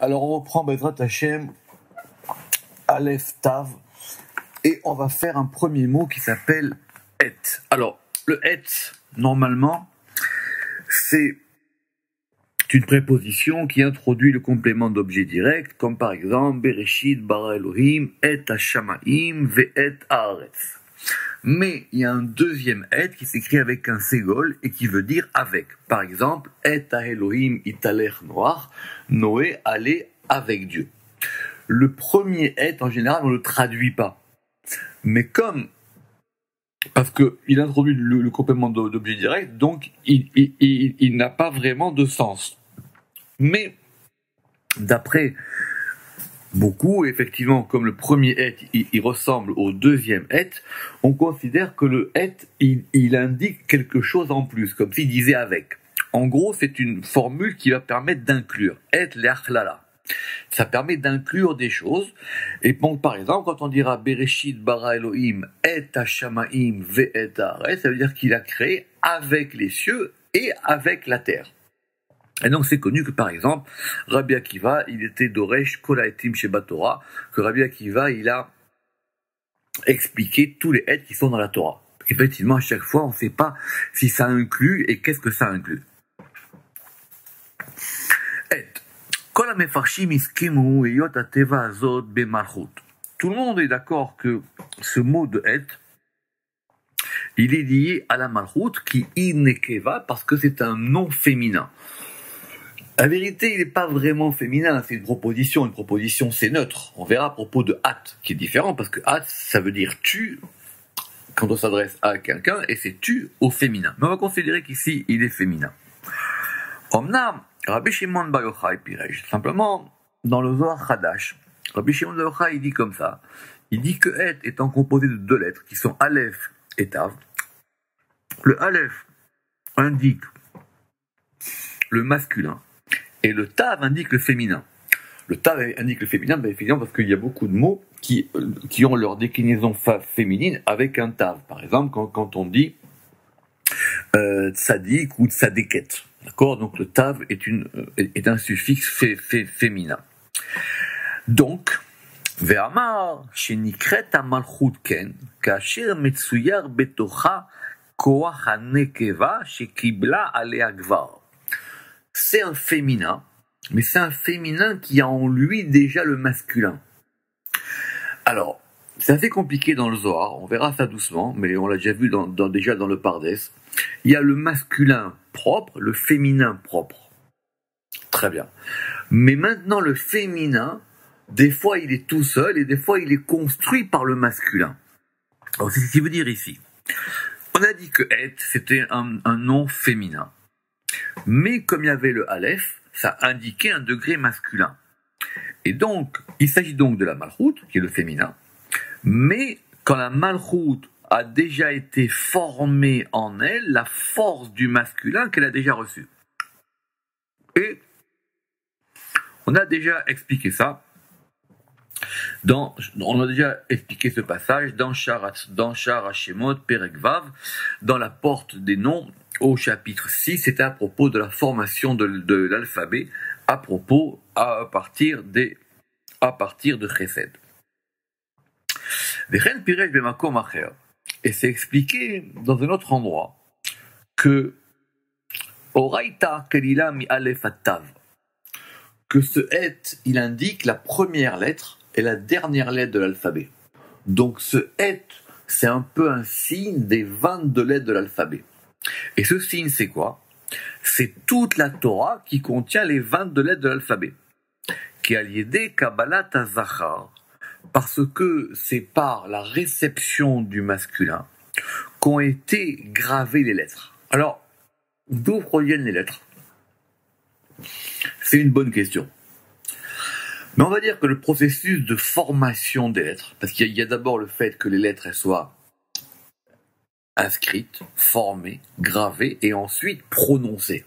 Alors on reprend Bezrat Hashem, Aleph Tav, et on va faire un premier mot qui s'appelle et. Alors, le et, normalement, c'est une préposition qui introduit le complément d'objet direct, comme par exemple Bereshit bara Elohim et hashamaim ve'et haaretz. Mais il y a un deuxième et qui s'écrit avec un ségol et qui veut dire avec. Par exemple, et ha Elohim italech noach, Noé allait avec Dieu. Le premier et, en général, on ne le traduit pas. Mais parce qu'il introduit le complément d'objet direct, donc il n'a pas vraiment de sens. Mais, d'après beaucoup, effectivement, comme le premier et, il ressemble au deuxième et, on considère que le et, il indique quelque chose en plus, comme s'il disait avec. En gros, c'est une formule qui va permettre d'inclure. Et l'echlala. Ça permet d'inclure des choses. Et bon, par exemple, quand on dira Bereshit bara Elohim et hashamaim ve'et haaretz, ça veut dire qu'il a créé avec les cieux et avec la terre. Et donc c'est connu que par exemple, Rabbi Akiva, il était Doresh Kol Haetim Sheba Torah, que Rabbi Akiva, il a expliqué tous les et qui sont dans la Torah. Effectivement, à chaque fois, on ne sait pas si ça inclut et qu'est-ce que ça inclut. Et. Tout le monde est d'accord que ce mot de et, il est lié à la malchut qui inekeva parce que c'est un nom féminin. La vérité, il n'est pas vraiment féminin, c'est une proposition. Une proposition, c'est neutre. On verra à propos de at, qui est différent parce que at, ça veut dire tu quand on s'adresse à quelqu'un et c'est tu au féminin. Mais on va considérer qu'ici, il est féminin. Omnam, Rabbi Shimon Bar Yochai Pirej. Simplement, dans le Zohar Hadash, Rabbi Shimon Bar Yochai, il dit comme ça. Il dit que et étant composé de deux lettres qui sont Aleph et Tav. Le Aleph indique le masculin et le Tav indique le féminin. Le Tav indique le féminin, ben évidemment parce qu'il y a beaucoup de mots qui ont leur déclinaison féminine avec un Tav. Par exemple, quand on dit tzadik ou tzadeket. D'accord? Donc le tav est un suffixe féminin. Donc, ve'amar shenikret hamalchut ken kasher metsuyar betocha koach hanekeva shekibla alea gvar. C'est un féminin, mais c'est un féminin qui a en lui déjà le masculin. Alors, c'est assez compliqué dans le Zohar, on verra ça doucement, mais on l'a déjà vu déjà dans le Pardes. Il y a le masculin propre, le féminin propre. Très bien. Mais maintenant, le féminin, des fois, il est tout seul et des fois, il est construit par le masculin. Alors, c'est ce qu'il veut dire ici. On a dit que et, c'était un nom féminin. Mais comme il y avait le aleph, ça indiquait un degré masculin. Et donc, il s'agit donc de la malchut, qui est le féminin. Mais quand la malchut a déjà été formée en elle, la force du masculin qu'elle a déjà reçue. Et on a déjà expliqué ça. On a déjà expliqué ce passage dans Shar Hashemot Perek Vav, dans la porte des noms, au chapitre 6, c'était à propos de la formation de l'alphabet, à partir de Chesed. Et c'est expliqué dans un autre endroit que Oraita Kelila mi Aleph Tav, que ce et, il indique la première lettre et la dernière lettre de l'alphabet. Donc ce et, c'est un peu un signe des 22 lettres de l'alphabet. Et ce signe, c'est quoi? C'est toute la Torah qui contient les 22 lettres de l'alphabet. Qui a lié Kabbalat HaZachar, parce que c'est par la réception du masculin qu'ont été gravées les lettres. Alors, d'où proviennent les lettres? C'est une bonne question. Mais on va dire que le processus de formation des lettres, parce qu'il y a d'abord le fait que les lettres elles soient inscrites, formées, gravées et ensuite prononcées.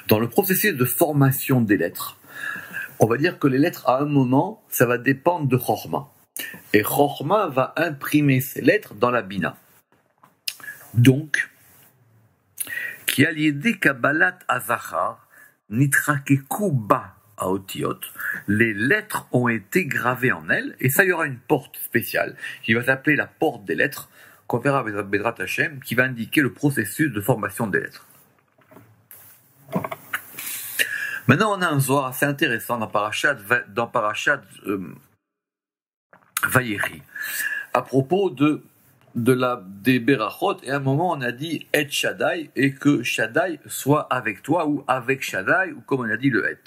Dans le processus de formation des lettres, on va dire que les lettres, à un moment, ça va dépendre de Chochma. Et Chochma va imprimer ces lettres dans la Bina. Donc, qui a lié Kabbalat HaZachar, Nitrakeku ba Aotiot, les lettres ont été gravées en elles, et ça, il y aura une porte spéciale qui va s'appeler la porte des lettres, qu'on verra avec Bedrat Hashem, qui va indiquer le processus de formation des lettres. Maintenant, on a un Zohar assez intéressant dans Parashat Vayeri, à propos des Berachot, et à un moment on a dit Et Shaddai, et que Shaddai soit avec toi, ou avec Shaddai, ou comme on a dit le Et.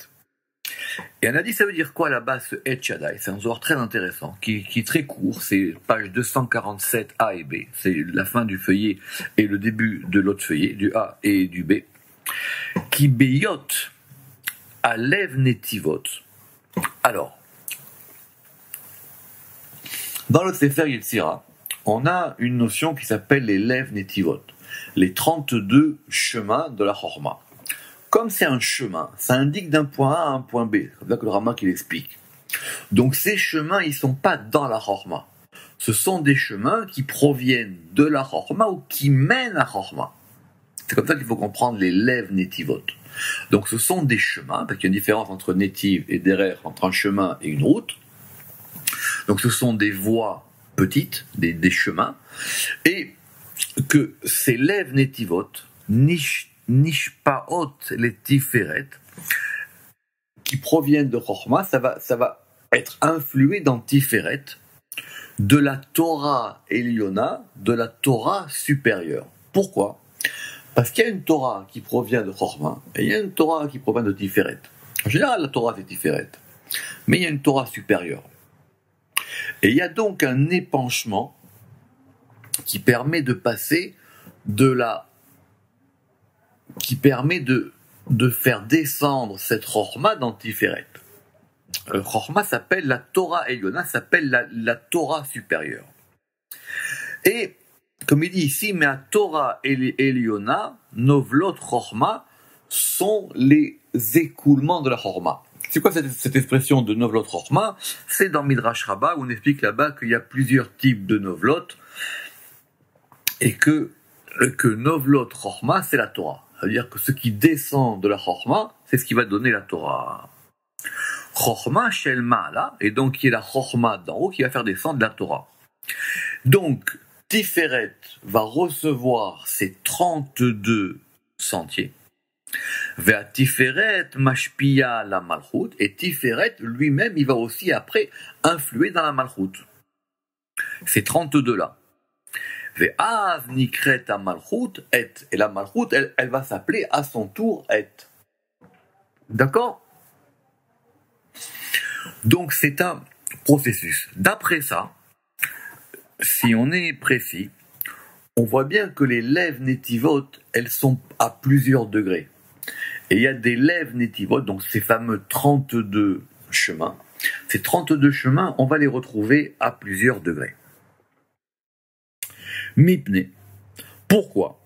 Et on a dit, ça veut dire quoi là-bas, ce Et Shaddai? C'est un Zohar très intéressant, qui est très court, c'est page 247 A et B, c'est la fin du feuillet et le début de l'autre feuillet, du A et du B, qui beyot alev netivot. Alors, dans le Sefer Yetzira, on a une notion qui s'appelle les lev netivot, les 32 chemins de la Chorma. Comme c'est un chemin, ça indique d'un point A à un point B. C'est comme ça que le Ramak il explique. Donc ces chemins, ils sont pas dans la Chorma. Ce sont des chemins qui proviennent de la Chorma ou qui mènent à Chorma. C'est comme ça qu'il faut comprendre les lev netivot. Donc ce sont des chemins, parce qu'il y a une différence entre netiv et derer, entre un chemin et une route. Donc ce sont des voies petites, des chemins, et que ces lev netivot, nishpaot les tiferet, qui proviennent de Chochma, ça va être influé dans Tiferet de la Torah Eliona, de la Torah supérieure. Pourquoi? Parce qu'il y a une Torah qui provient de Chochma, et il y a une Torah qui provient de Tiferet. En général, la Torah c'est Tiferet, mais il y a une Torah supérieure. Et il y a donc un épanchement qui permet de passer qui permet de faire descendre cette Chochma dans Tiferet. Chochma s'appelle la Torah Eliona, s'appelle la Torah supérieure. Et, comme il dit ici, mais à Torah Eliona, Novlot Chochma, sont les écoulements de la Chochma. C'est quoi cette expression de Novlot Chochma? C'est dans Midrash Rabbah, où on explique là-bas qu'il y a plusieurs types de Novlot, et que Novlot Chochma, c'est la Torah. C'est-à-dire que ce qui descend de la Chochma, c'est ce qui va donner la Torah. Chochma shel ma'ala, et donc qui est la Chochma d'en haut, qui va faire descendre la Torah. Donc, Tiferet va recevoir ces 32 sentiers. Vers Tiferet mashpia la Malchut, et Tiferet lui-même, il va aussi après influer dans la Malchut. Ces 32-là. Ve'az nikret a Malchut et. Et la Malchut, elle va s'appeler à son tour et. D'accord? Donc c'est un processus. D'après ça, si on est précis, on voit bien que les lev netivot, elles sont à plusieurs degrés. Et il y a des lev netivot, donc ces fameux 32 chemins. Ces 32 chemins, on va les retrouver à plusieurs degrés. Mipne. Pourquoi?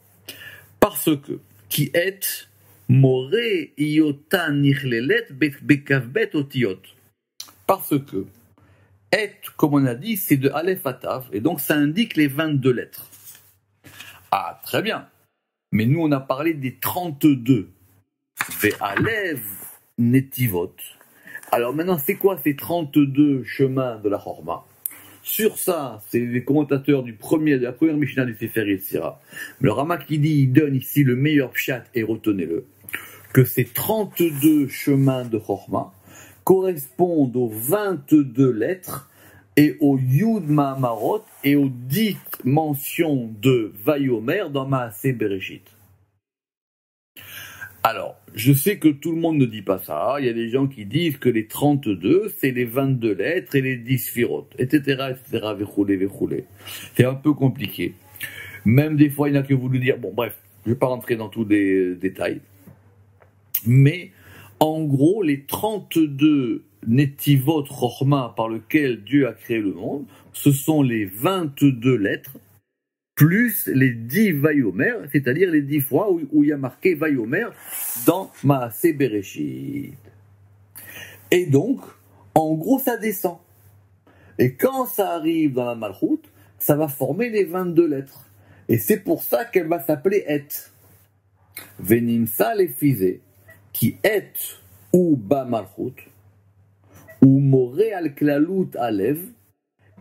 Parce que qui est more iota nichlelet bekavbet otiot. Parce que et, comme on a dit, c'est de Aleph à Tav, et donc ça indique les 22 lettres. Ah, très bien. Mais nous, on a parlé des 32. Ve'alev netivot. Alors maintenant, c'est quoi ces 32 chemins de la Chorma? Sur ça, c'est les commentateurs de la première Mishnah du Sefer Yetzira. Le Ramak qui dit, il donne ici le meilleur pshat, et retenez-le, que ces 32 chemins de Chochma correspondent aux 22 lettres et aux Yud Ma'amarot et aux dites mentions de Vayomer dans Maaseh Bereshit. Alors, je sais que tout le monde ne dit pas ça. Il y a des gens qui disent que les 32, c'est les 22 lettres et les 10 sphirotes, etc., véchoulé. C'est un peu compliqué. Même des fois, il y en a qui voulu dire, bon, bref, je ne vais pas rentrer dans tous les détails. Mais, en gros, les 32 netivot chochma par lesquels Dieu a créé le monde, ce sont les 22 lettres, plus les 10 Vayomer, c'est-à-dire les 10 fois où il y a marqué Vayomer dans Maaseh Bereshit. Et donc, en gros, ça descend. Et quand ça arrive dans la Malchut, ça va former les 22 lettres. Et c'est pour ça qu'elle va s'appeler Et. Venimsa le fizé, qui est ou ba malchut, ou moré al klalut alev,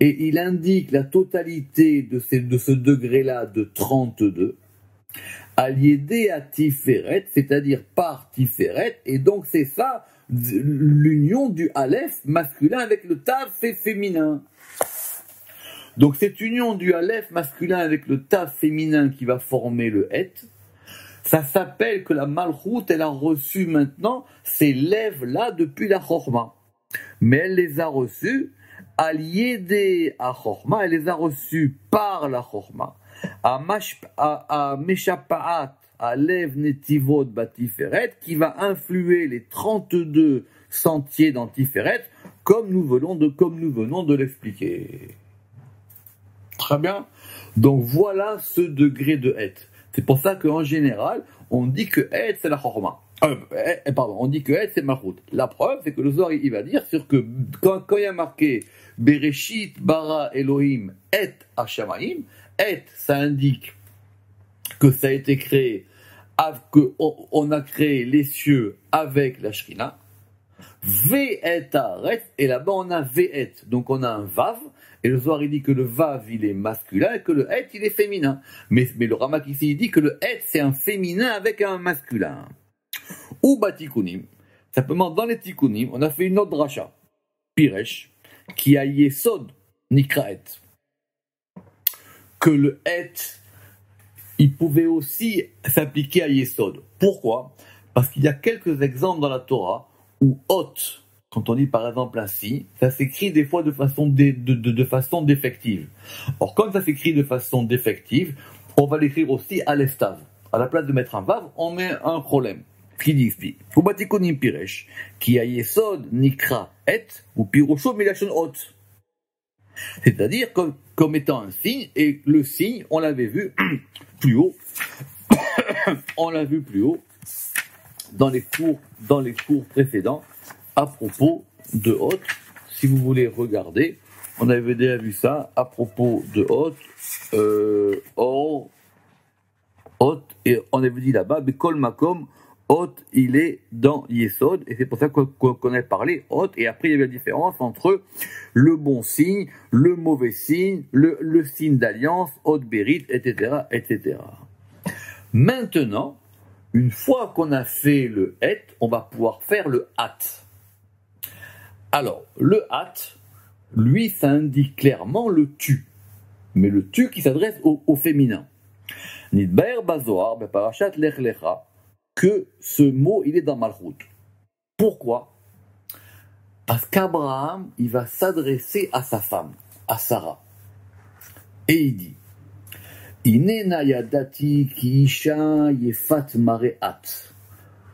et il indique la totalité de ce degré-là de 32, aliédé à Tiferet, c'est-à-dire par Tiferet, et donc c'est ça, l'union du Aleph masculin avec le Tav féminin. Donc cette union du Aleph masculin avec le Tav féminin qui va former le Het, ça s'appelle que la Malchut, elle a reçu maintenant ces lèvres-là depuis la Chorma. Mais elle les a reçues aliédé à Chorma, elle les a reçues par la Chorma. À Meshapa'at, à Lev Netivot Batiferet, qui va influer les 32 sentiers dans Tiferet, comme nous venons de l'expliquer. Très bien. Donc voilà ce degré de Het. C'est pour ça qu'en général, on dit que Het c'est la Chorma. On dit que Het c'est Malchut. La preuve, c'est que le Zohar il va dire sur que quand il y a marqué Bereshit bara Elohim et Hashamaim, Et, ça indique que ça a été créé, qu'on a créé les cieux avec la Shrina. Ve'et haaretz, et là-bas on a ve'et, donc on a un vav, et le Zohar il dit que le vav il est masculin et que le et il est féminin. Mais le Ramak ici il dit que le et c'est un féminin avec un masculin. Ou batikunim, simplement dans les tikunim, on a fait une autre dracha, Piresh, qui a yesod nikraet. Que le het, il pouvait aussi s'appliquer à Yesod. Pourquoi? Parce qu'il y a quelques exemples dans la Torah où hot, quand on dit par exemple un si, ça s'écrit des fois de façon défective. Or, quand ça s'écrit de façon défective, on va l'écrire aussi à l'estav. À la place de mettre un vav, on met un problème. Ce qui dit ici, ou batikonim piresh, qui a Yesod nikra et, ou pirosho milachon hot. C'est-à-dire comme étant un signe, et le signe, on l'avait vu plus haut, on l'a vu plus haut dans les cours précédents à propos de Hot. Si vous voulez regarder, on avait déjà vu ça à propos de Hot, Hot, et on avait dit là-bas, Bekol Makom, Hot, il est dans Yesod, et c'est pour ça qu'on a parlé Hot, et après il y avait la différence entre le bon signe, le mauvais signe, le signe d'alliance, Hot Bérit, etc., etc. Maintenant, une fois qu'on a fait le Het, on va pouvoir faire le Hat. Alors, le Hat, lui, ça indique clairement le tu, mais le tu qui s'adresse au féminin. Nidbaer Bazoar, Beparashat Lech Lecha, que ce mot, il est dans Malchut. Pourquoi? Parce qu'Abraham, il va s'adresser à sa femme, à Sarah. Et il dit, Inena yadati ki isha yefat mareat.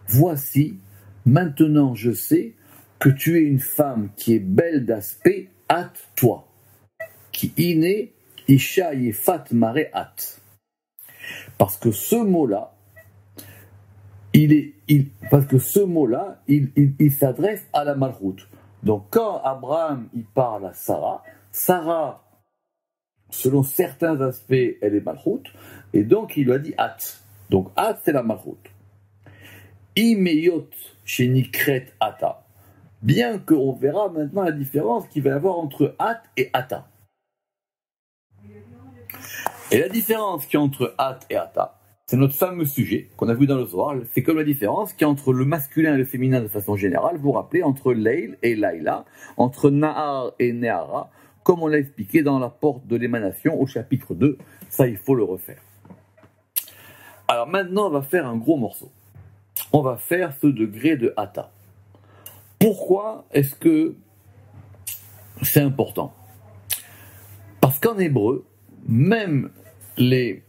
Voici, maintenant je sais que tu es une femme qui est belle d'aspect, at toi. Qui ine isha yefat mareat. Parce que ce mot-là, parce que ce mot-là, il s'adresse à la Malchut. Donc quand Abraham il parle à Sarah, Sarah, selon certains aspects, elle est Malchut, et donc il lui a dit At. Donc At, c'est la Malchut. Imeyot shenikret Ata. Bien qu'on verra maintenant la différence qu'il va y avoir entre At et Ata. Et la différence qu'il y a entre At et Ata, c'est notre fameux sujet qu'on a vu dans le Zohar. C'est comme la différence qu'il y a entre le masculin et le féminin de façon générale. Vous vous rappelez, entre Leil et Laïla, entre Nahar et Nehara, comme on l'a expliqué dans la porte de l'émanation au chapitre 2. Ça, il faut le refaire. Alors maintenant, on va faire un gros morceau. On va faire ce degré de Hata. Pourquoi est-ce que c'est important? Parce qu'en hébreu, même les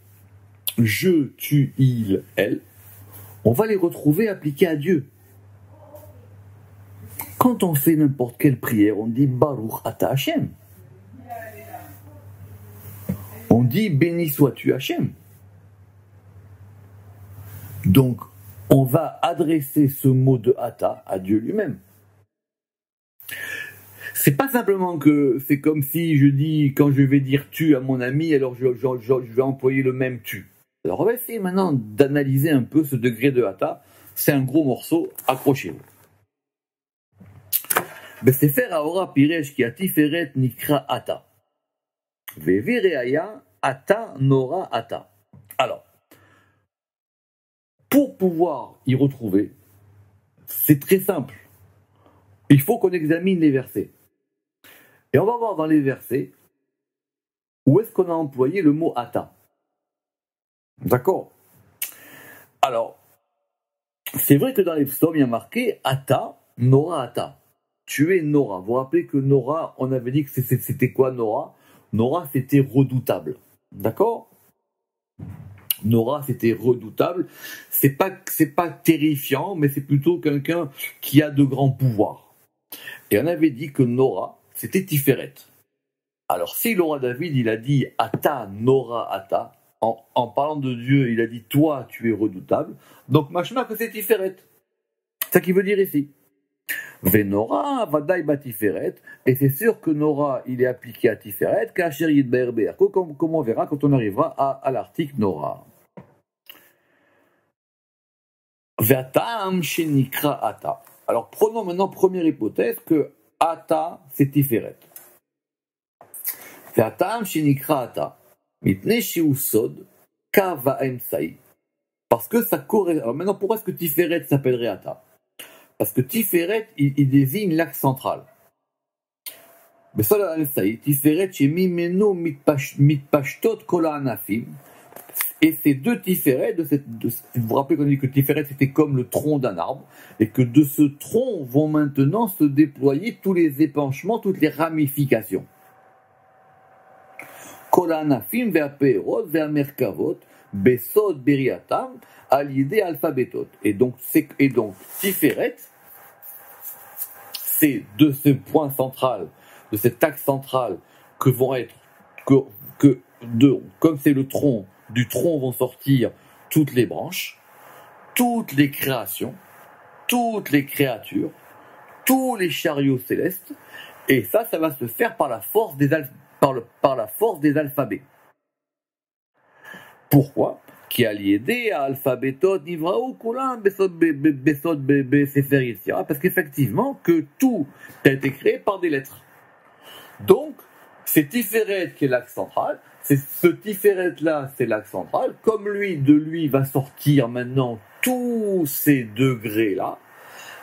je, tu, il, elle, on va les retrouver appliqués à Dieu. Quand on fait n'importe quelle prière, on dit Baruch Ata Hashem. On dit béni sois-tu Hashem. Donc, on va adresser ce mot de Ata à Dieu lui-même. C'est pas simplement que c'est comme si je dis, quand je vais dire tu à mon ami, alors je vais employer le même tu. Alors on va essayer maintenant d'analyser un peu ce degré de Hata. C'est un gros morceau, accrochez-vous. בספר האורה פירש כי התפארת נקרא אתה. והביא ראיה, אתה נורא אתה. Alors, pour pouvoir y retrouver, c'est très simple. Il faut qu'on examine les versets. Et on va voir dans les versets où est-ce qu'on a employé le mot ata. D'accord? Alors, c'est vrai que dans les psaumes, il y a marqué ata, nora ata. Tu es Nora. Vous vous rappelez que Nora, on avait dit que c'était quoi Nora? Nora, c'était redoutable. D'accord? Nora, c'était redoutable. C'est pas terrifiant, mais c'est plutôt quelqu'un qui a de grands pouvoirs. Et on avait dit que Nora, c'était Tiferet. Alors, si le roi David, il a dit Ata, Nora, Ata, en parlant de Dieu, il a dit toi, tu es redoutable. Donc, machma que c'est Tiferet. C'est ça qu'il veut dire ici. Venora, Vadaï Batiferet, et c'est sûr que Nora, il est appliqué à Tiferet, Kacher Yidber Be'erko, comme on verra quand on arrivera à l'article Nora. Ve'atam shenikra Ata. Alors prenons maintenant première hypothèse que Ata c'est Tiferet. Ve'atam shenikra Ata. Mitne shehu sod ka va'emsaï. Parce que ça correspond. Alors maintenant pourquoi est-ce que Tiferet s'appellerait Ata? Parce que Tiferet, il désigne l'axe central. Mais ça, Tiferet, chez Mimeno mitpashtot kola anafim. Et ces deux Tiferet, vous vous rappelez qu'on dit que Tiferet c'était comme le tronc d'un arbre, et que de ce tronc vont maintenant se déployer tous les épanchements, toutes les ramifications. Kola anafim ve'apeirot ve'amerkavot besod beriatam. À l'idée alphabétote. Et donc Tiferet, c'est de ce point central, de cet axe central, que vont être, comme c'est le tronc, du tronc vont sortir toutes les branches, toutes les créations, toutes les créatures, tous les chariots célestes, et ça va se faire par la force des alphabets. Pourquoi? Qui a lié à alphabétot nivraou kulam besod sefer Yetzira, parce qu'effectivement que tout a été créé par des lettres. Donc c'est Tiferet qui est l'axe central. C'est ce Tiferet là, c'est l'axe central. Comme de lui va sortir maintenant tous ces degrés là.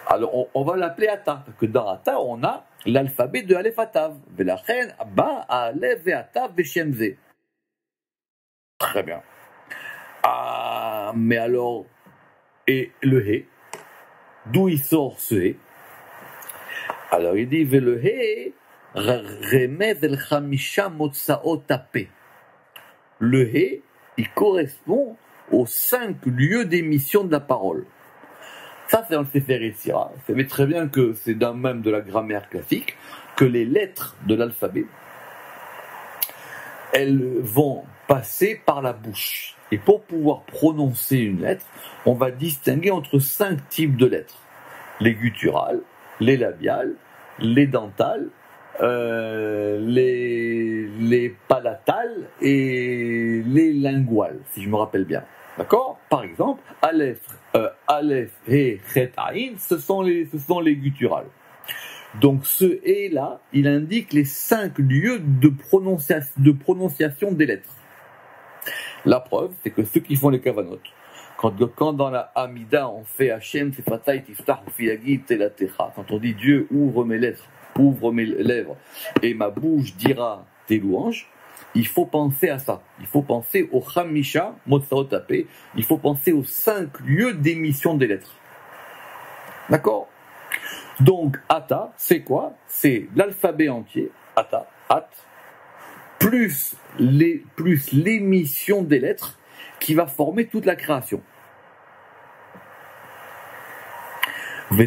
Alors on va l'appeler Ata, parce que dans Ata on a l'alphabet de Aleph Atav. Velachen ba Aleph ve Atav veshem ze. Très bien. Ah, mais alors, et le He, d'où il sort ce He? Alors il dit, le He, remez el chamisha motsaot ape. Le He, il correspond aux 5 lieux d'émission de la parole. Ça, c'est dans le Sefer Yetzira. Vous savez très bien que c'est dans même de la grammaire classique, que les lettres de l'alphabet, elles vont passer par la bouche. Et pour pouvoir prononcer une lettre, on va distinguer entre 5 types de lettres. Les gutturales, les labiales, les dentales, les palatales et les linguales, si je me rappelle bien. D'accord? Par exemple, Aleph, et Chet, Aïn, ce sont les gutturales. Donc ce « et » là, il indique les 5 lieux de prononciation des lettres. La preuve, c'est que ceux qui font les kavanot, quand dans la Hamida on fait Hashem Sefatay Tiftach Filagit Telatecha, quand on dit Dieu ouvre mes lèvres et ma bouche dira tes louanges, il faut penser à ça. Il faut penser au Chamisha Motsaot Ape, il faut penser aux 5 lieux d'émission des lettres. D'accord? Donc, Ata, c'est quoi? C'est l'alphabet entier, Ata, At, plus l'émission des lettres qui va former toute la création. Et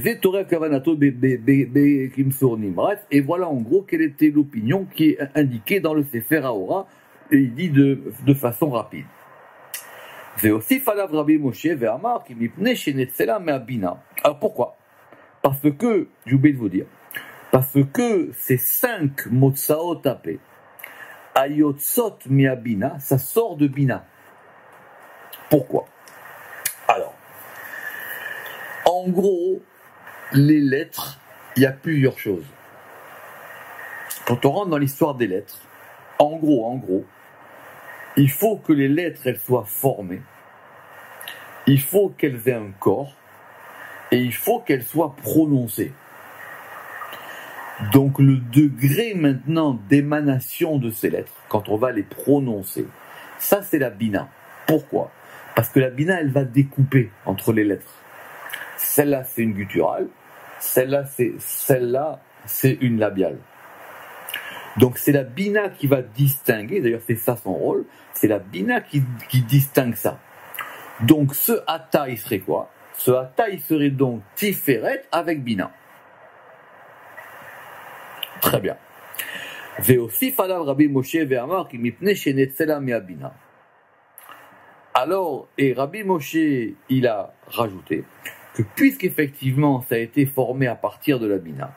voilà en gros quelle était l'opinion qui est indiquée dans le Sefer Haora, et il dit de façon rapide. Alors pourquoi? Parce que, j'ai oublié de vous dire, parce que ces 5 motsaot ape, ayotsot miabina, ça sort de bina. Pourquoi? Alors, en gros, les lettres, il y a plusieurs choses. quand on rentre dans l'histoire des lettres, en gros, il faut que les lettres, elles soient formées, il faut qu'elles aient un corps, et il faut qu'elles soient prononcées. Donc le degré maintenant d'émanation de ces lettres, quand on va les prononcer, ça c'est la bina. Pourquoi ? Parce que la bina, elle va découper entre les lettres. Celle-là, c'est une gutturale, celle-là, c'est une labiale. Donc c'est la bina qui va distinguer, d'ailleurs c'est ça son rôle, c'est la bina qui distingue ça. Donc ce ata, il serait quoi ? Ce ata, il serait donc tiferet avec bina. Très bien. Ve'osif alav Rabbi Moshe ve'amar ki mipnei shenetzela mi'abina. Alors, et Rabbi Moshe, il a rajouté que puisqu'effectivement ça a été formé à partir de la bina,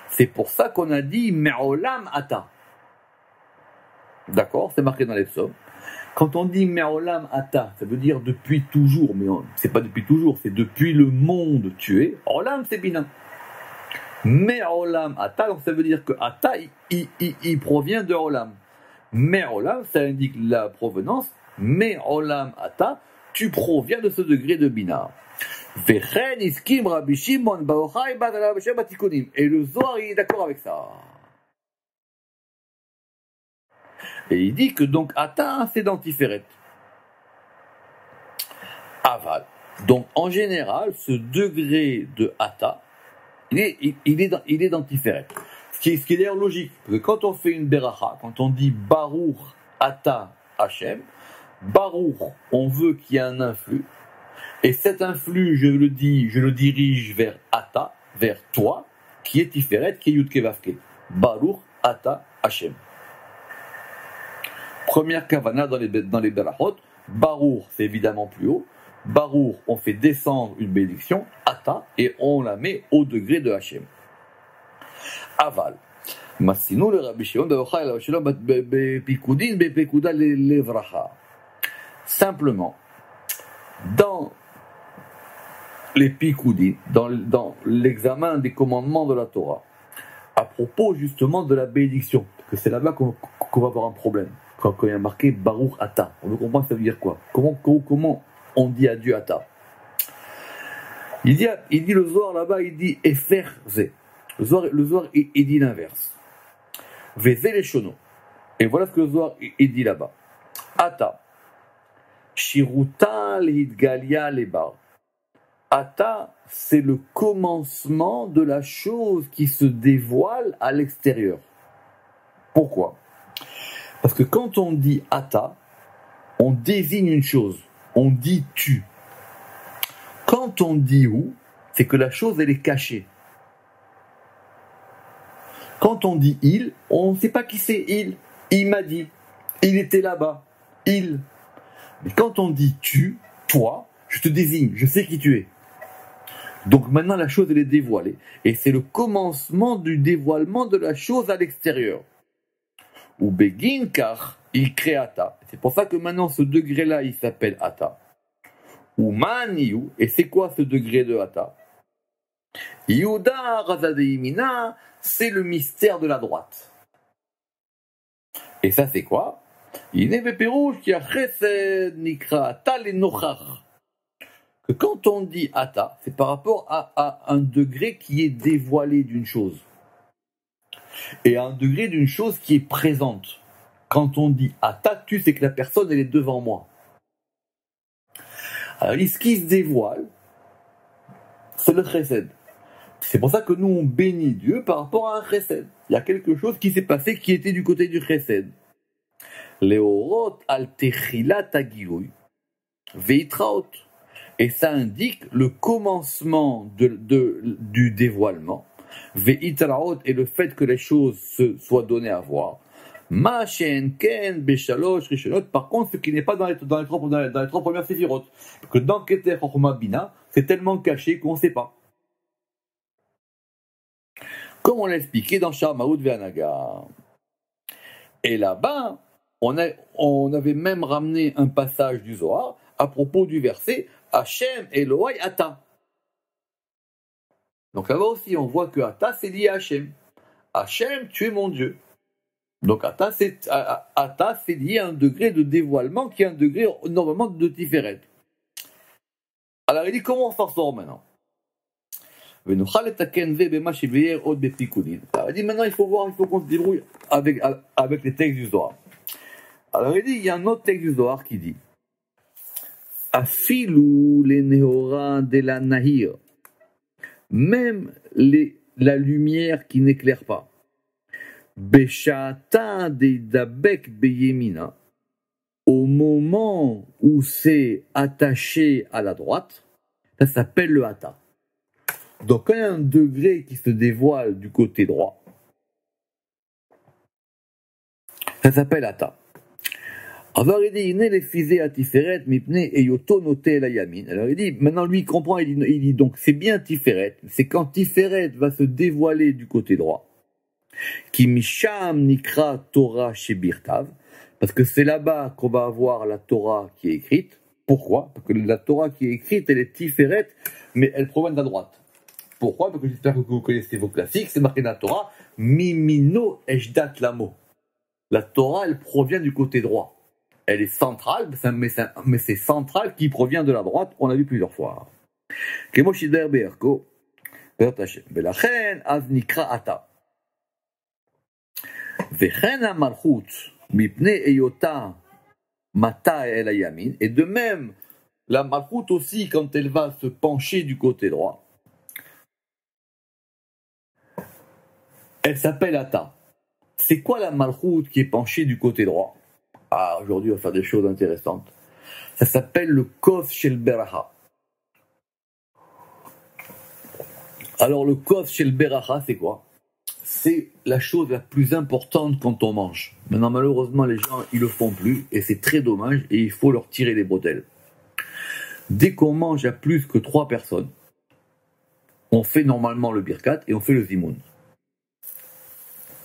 c'est pour ça qu'on a dit me'olam ata. D'accord, c'est marqué dans les psaumes. Quand on dit me'olam ata, ça veut dire depuis toujours, mais c'est pas depuis toujours, c'est depuis le monde tu es. Olam, c'est bina. Me'olam ata, donc ça veut dire que ata, il provient de olam. Me'olam, ça indique la provenance. Me'olam ata, tu proviens de ce degré de bina. Vechen iskim Rabbi Shimon bar Yochai bat alav b'shem batikonim. Et le Zohar, il est d'accord avec ça. Et il dit que donc ata, c'est dans Tiferet. Aval. Donc en général, ce degré de ata, il est dans Tiferet. Ce qui est d'ailleurs logique. Parce que quand on fait une beracha, quand on dit Baruch ata Hashem, Baruch, on veut qu'il y ait un influx. Et cet influx, je le dirige vers ata, vers toi, qui est Tiferet, qui est Yudke Vavke. Baruch ata Hashem. Première kavana dans les berachot, Baruch, c'est évidemment plus haut. Baruch, on fait descendre une bénédiction, ata, et on la met au degré de Hashem. Aval. Massinu le Rabbi Shimon bar Yochai alav b'shem bepikudin bepikuda levracha. Simplement, dans les pikudin, dans l'examen des commandements de la Torah, à propos justement de la bénédiction, parce que c'est là-bas qu'on va avoir un problème. Quand il y a marqué Baruch Ata, on veut comprendre ça veut dire quoi. Comment on dit à Dieu Ata. Il dit le Zohar là-bas, il dit Eferze. Le Zohar il dit l'inverse. Veze les shono. Et voilà ce que le Zohar il dit là-bas. Ata. Shiruta l'hidgalia lebar. Ata, c'est le commencement de la chose qui se dévoile à l'extérieur. Pourquoi ? Parce que quand on dit ata, on désigne une chose. On dit tu. Quand on dit ou, c'est que la chose elle est cachée. Quand on dit il, on ne sait pas qui c'est il. Il m'a dit. Il était là-bas. Il. Mais quand on dit tu, toi, je te désigne. Je sais qui tu es. Donc maintenant la chose elle est dévoilée. Et c'est le commencement du dévoilement de la chose à l'extérieur. Ou begin car il crée ata. C'est pour ça que maintenant ce degré-là il s'appelle ata. Ou maniou. Et c'est quoi ce degré de ata? Yehuda Razadeimina, c'est le mystère de la droite. Et ça c'est quoi? Que quand on dit ata, c'est par rapport à un degré qui est dévoilé d'une chose. Et à un degré d'une chose qui est présente. Quand on dit ata, tu sais que la personne elle est devant moi. Alors ce qui se dévoile, c'est le chesed. C'est pour ça que nous on bénit Dieu par rapport à un chesed. Il y a quelque chose qui s'est passé qui était du côté du chesed. Leorot al techilat agiluy veitraot. Et ça indique le commencement du dévoilement. Veitraot et le fait que les choses se soient données à voir. Ma shen ken beshalosh rishonot. Par contre, ce qui n'est pas dans les trois premières séphirot. Parce que dans Keter Chochma Bina, c'est tellement caché qu'on ne sait pas. Comme on l'a expliqué dans Sharmaout Ve'anaga. Et là-bas, on avait même ramené un passage du Zohar à propos du verset Hashem Elohai Ata. Donc là-bas aussi, on voit que Ata, c'est lié à Hashem. Hashem, tu es mon Dieu. Donc Ata, c'est lié à un degré de dévoilement qui est un degré normalement de Tiferet. Alors il dit comment on s'en sort maintenant? Alors il dit maintenant il faut qu'on se débrouille avec les textes du Zohar. Alors il dit, il y a un autre texte du Zohar qui dit Afilu le nehora de la nahir, même la lumière qui n'éclaire pas. Beshata de dabek beyemina, au moment où c'est attaché à la droite, ça s'appelle le hata. Donc quand il y a un degré qui se dévoile du côté droit, ça s'appelle hata. Alors il dit, il dit, maintenant lui il comprend, il dit donc c'est bien Tiferet, c'est quand Tiferet va se dévoiler du côté droit, qui misham nikra Torah shebirtav, parce que c'est là-bas qu'on va avoir la Torah qui est écrite. Pourquoi? Parce que la Torah qui est écrite, elle est Tiferet, mais elle provient de la droite. Pourquoi? Parce que j'espère que vous connaissez vos classiques, c'est marqué dans la Torah, mimino eshdat lamo. La Torah, elle provient du côté droit. Elle est centrale, mais c'est central qui provient de la droite, on l'a vu plusieurs fois. Et de même, la malchut aussi, quand elle va se pencher du côté droit, elle s'appelle Ata. C'est quoi la malchut qui est penchée du côté droit? Ah, aujourd'hui, on va faire des choses intéressantes. Ça s'appelle le Kof Shel Beracha. Alors, le Kof Shel Beracha, c'est quoi? C'est la chose la plus importante quand on mange. Maintenant, malheureusement, les gens, ils le font plus, et c'est très dommage, et il faut leur tirer les bretelles. Dès qu'on mange à plus que 3 personnes, on fait normalement le Birkat, et on fait le Zimoun.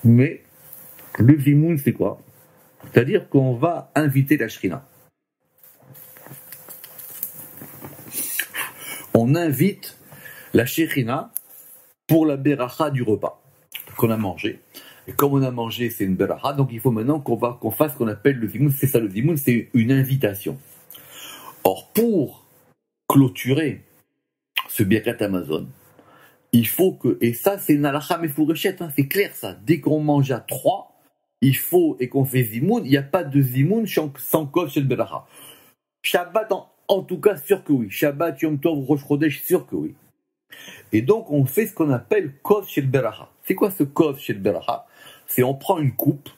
Mais, le Zimoun, c'est quoi? C'est-à-dire qu'on va inviter la Shrina. On invite la Shrina pour la beracha du repas qu'on a mangé. Et comme on a mangé, c'est une beracha, donc il faut maintenant qu'on fasse ce qu'on appelle le zimoun. C'est ça, le zimoun, c'est une invitation. Or, pour clôturer ce Birkat Amazon, il faut que, et ça c'est une halakha mefureshet, c'est clair ça, dès qu'on mange à 3, il faut, et qu'on fait zimoun, il n'y a pas de zimoun sans kof shel beracha. Shabbat, en tout cas, sûr que oui. Shabbat, Yom Tov, Rosh Chodesh, sûr que oui. Et donc, on fait ce qu'on appelle kof shel beracha. C'est quoi ce kof shel beracha? C'est on prend une coupe,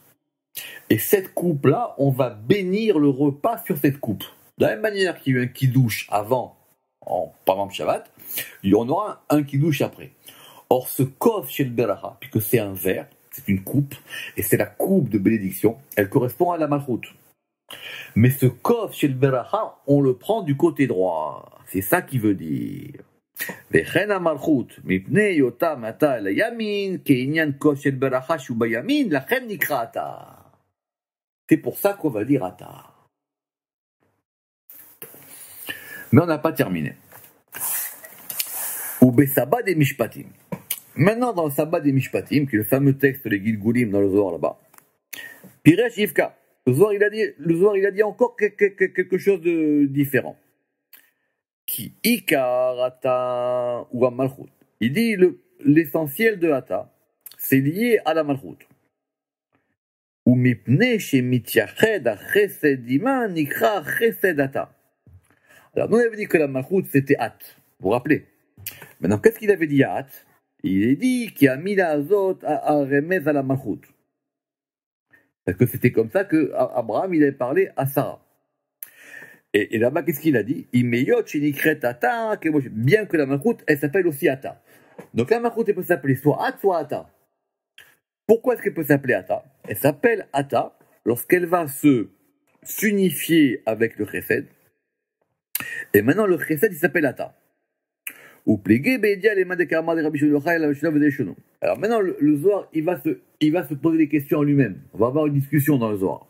et cette coupe-là, on va bénir le repas sur cette coupe. De la même manière qu'il y a eu un kiddush avant, par exemple Shabbat, il y en aura un kiddush après. Or, ce kof shel beracha, puisque c'est un verre, c'est une coupe, et c'est la coupe de bénédiction, elle correspond à la malchut. Mais ce kof shel beracha, on le prend du côté droit. C'est ça qui veut dire. C'est pour ça qu'on va dire ata. Mais on n'a pas terminé. Ou besaba des mishpatim. Maintenant, dans le Sabbat des Mishpatim, qui est le fameux texte des Gilgulim dans le Zohar là-bas, Piresh Yivka, le Zohar il a dit encore quelque chose de différent. Qui Ikar Ata ou à Malchut. Il dit l'essentiel de Ata, c'est lié à la Malchut. Ou Mipne chez Mithyached a Chesed Ima Nikra Chesed Ata. Alors, nous on avait dit que la Malchut c'était At. Vous vous rappelez? Maintenant, qu'est-ce qu'il avait dit à At? Il est dit qu'il a mis la azot à remez à la malchut. Parce que c'était comme ça que Abraham il avait parlé à Sarah. Et là-bas, qu'est-ce qu'il a dit? Bien que la malchut, elle s'appelle aussi Ata. Donc la malchut, elle peut s'appeler soit At, soit Ata. Pourquoi est-ce qu'elle peut s'appeler Ata? Elle s'appelle Ata lorsqu'elle va s'unifier avec le Chesed. Et maintenant, le Chesed, il s'appelle Ata. Alors maintenant, le Zohar, il va se poser des questions en lui-même. On va avoir une discussion dans le Zohar.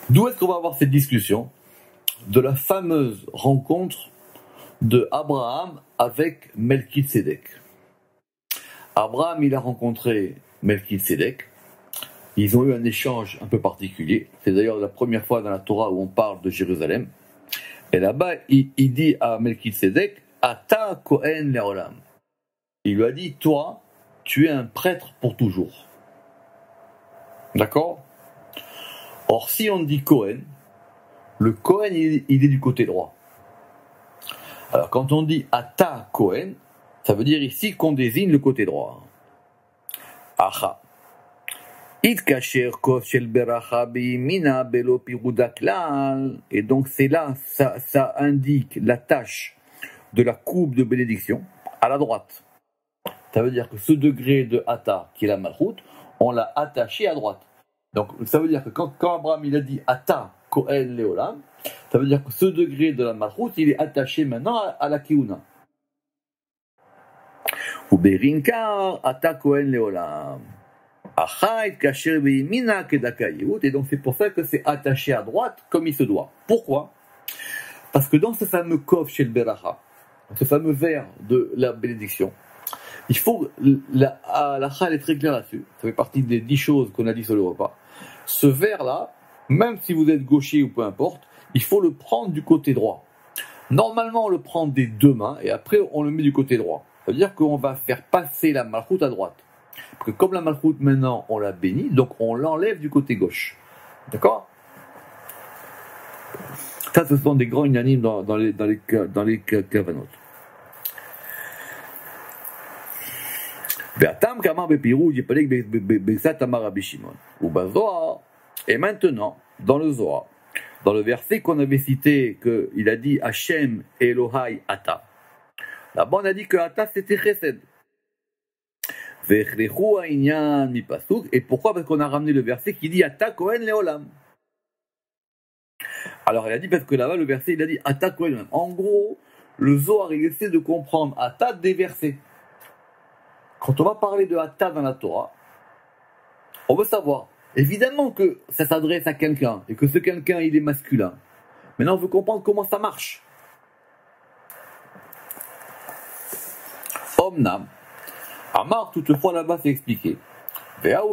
D'où est-ce qu'on va avoir cette discussion? De la fameuse rencontre de Abraham avec Melchisedec. Abraham, il a rencontré Melchisedec. Ils ont eu un échange un peu particulier. C'est d'ailleurs la première fois dans la Torah où on parle de Jérusalem. Et là-bas, il dit à Melchisedec, Ata Kohen Leolam. Il lui a dit, toi, tu es un prêtre pour toujours. D'accord? Or, si on dit Kohen, le Kohen, il est du côté droit. Alors, quand on dit Ata Kohen, ça veut dire ici qu'on désigne le côté droit. Acha. Itkacher kof shel beracha biyimina belo piruda klal. Et donc, c'est là, ça indique la tâche de la coupe de bénédiction à la droite. Ça veut dire que ce degré de Ata, qui est la malchoute, on l'a attaché à droite. Donc, ça veut dire que quand Abraham il a dit Ata Kohen Leolam, ça veut dire que ce degré de la malchoute, il est attaché maintenant à la Keuna. Ou Berinkar Ata Kohen Leolam. Et donc c'est pour ça que c'est attaché à droite comme il se doit. Pourquoi? Parce que dans ce fameux kof chez le beracha, ce fameux verre de la bénédiction, il faut, la halakha est très claire là-dessus, ça fait partie des 10 choses qu'on a dit sur le repas. Ce verre-là, même si vous êtes gaucher ou peu importe, il faut le prendre du côté droit. Normalement on le prend des deux mains et après on le met du côté droit. Ça veut dire qu'on va faire passer la malchoute à droite. Parce que comme la malchoute maintenant on la bénit, donc on l'enlève du côté gauche. D'accord? Ça, ce sont des grands unanimes dans les kavanot. Et maintenant, dans le Zohar, dans le verset qu'on avait cité, qu'il a dit Hashem Elohai Ata. Là-bas on a dit que Ata c'était Chesed. Et pourquoi? Parce qu'on a ramené le verset qui dit Ata Kohen Leolam. Alors il a dit parce que là-bas le verset il a dit Ata Kohen Leolam. En gros, le Zohar il essaie de comprendre Ata des versets. Quand on va parler de Ata dans la Torah, on veut savoir. Évidemment que ça s'adresse à quelqu'un et que ce quelqu'un il est masculin. Maintenant on veut comprendre comment ça marche. Omnam. Amar, toutefois, là-bas, c'est expliqué. Dans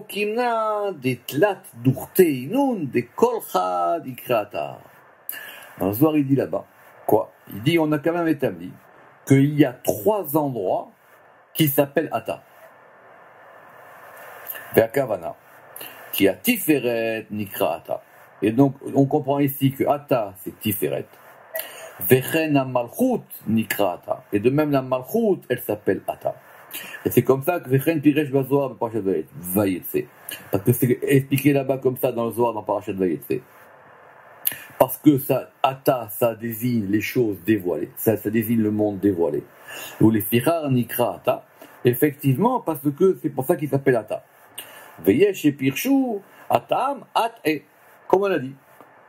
le Zohar, il dit là-bas, quoi? Il dit, on a quand même établi qu'il y a 3 endroits qui s'appellent Ata. Ve'akavana, qui a Tiferet Nikra Ata. Et donc, on comprend ici que Ata, c'est Tiferet. Vechen Amalchut Nikra Ata. Et de même, la Malchut, elle s'appelle Ata. Et c'est comme ça que Vechen Piresh Bazoar Parashat Vayetse. Parce que c'est expliqué là-bas comme ça dans le Zohar dans Parashat Vayetse. Parce que ça, Ata, ça désigne les choses dévoilées. Ça désigne le monde dévoilé. Ou les Firar Nikra Ata. Effectivement, parce que c'est pour ça qu'il s'appelle Ata. Veyesh et Pirshu, Atam, At e. Comme on a dit.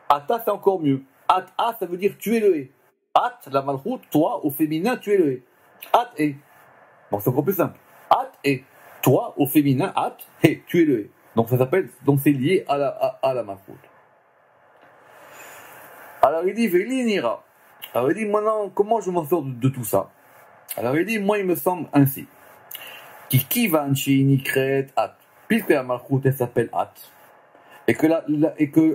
Ata, c'est encore mieux. At a, ça veut dire tu es le e. At, la malchoute, toi, au féminin, tu es le e. At e. Bon, c'est encore plus simple. At et toi au féminin, at, et tu es le et. Donc ça s'appelle, donc c'est lié à la malchoute. Alors il dit, Veli Nira. Alors il dit, maintenant, comment je m'en sors de tout ça? Alors il dit, moi il me semble ainsi. Kivan Nikret At. Puisque la malchoute elle s'appelle At. Et que